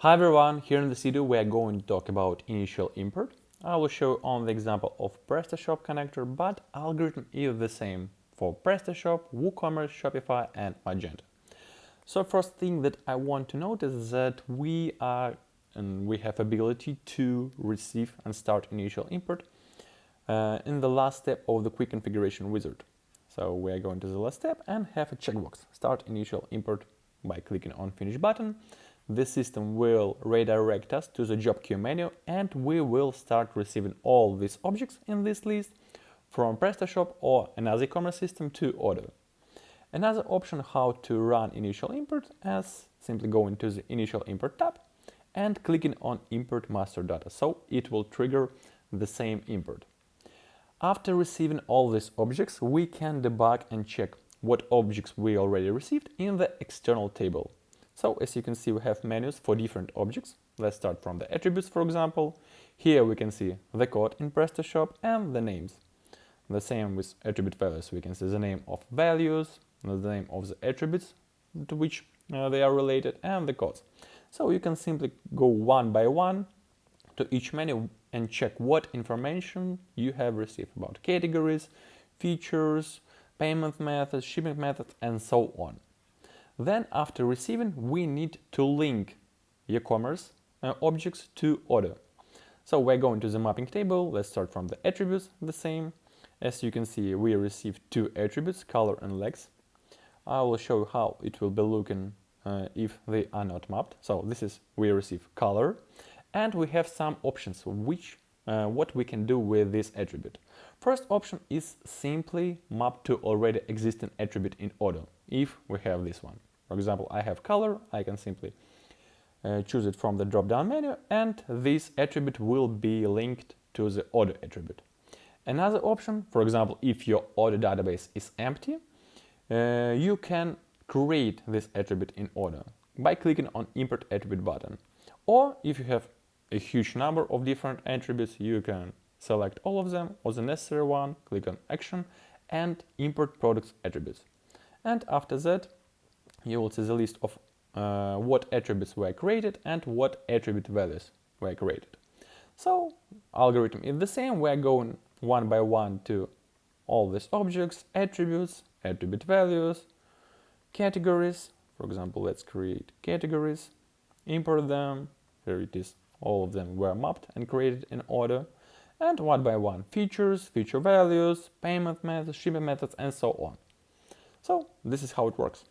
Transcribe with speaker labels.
Speaker 1: Hi everyone, here in this video we are going to talk about initial import. I will show on the example of PrestaShop connector, but algorithm is the same for PrestaShop, WooCommerce, Shopify and Magento. So first thing that I want to notice is that we have ability to receive and start initial import in the last step of the quick configuration wizard. So we are going to the last step and have a checkbox, start initial import, by clicking on finish button. The system will redirect us to the job queue menu and we will start receiving all these objects in this list from PrestaShop or another e-commerce system to Odoo. Another option how to run initial import is simply going to the initial import tab and clicking on import master data, so it will trigger the same import. After receiving all these objects, we can debug and check what objects we already received in the external table. So as you can see, we have menus for different objects. Let's start from the attributes, for example. Here we can see the code in PrestaShop and the names. The same with attribute values. We can see the name of values, the name of the attributes to which they are related, and the codes. So you can simply go one by one to each menu and check what information you have received about categories, features, payment methods, shipping methods, and so on. Then after receiving, we need to link e-commerce objects to Odoo. So we're going to the mapping table. Let's start from the attributes, the same. As you can see, we received two attributes, color and legs. I will show you how it will be looking if they are not mapped. So this is, we receive color, and we have some options what we can do with this attribute. First option is simply map to already existing attribute in Odoo, if we have this one. For example, I have color, I can simply choose it from the drop-down menu, and this attribute will be linked to the Odoo attribute. Another option, for example, if your Odoo database is empty, you can create this attribute in Odoo by clicking on Import Attribute button. Or if you have a huge number of different attributes, you can select all of them or the necessary one, click on Action and Import Products Attributes. And after that, you will see the list of what attributes were created and what attribute values were created. So algorithm is the same. We're going one by one to all these objects, attributes, attribute values, categories. For example, let's create categories, import them. Here it is. All of them were mapped and created in order. And one by one, features, feature values, payment methods, shipping methods, and so on. So this is how it works.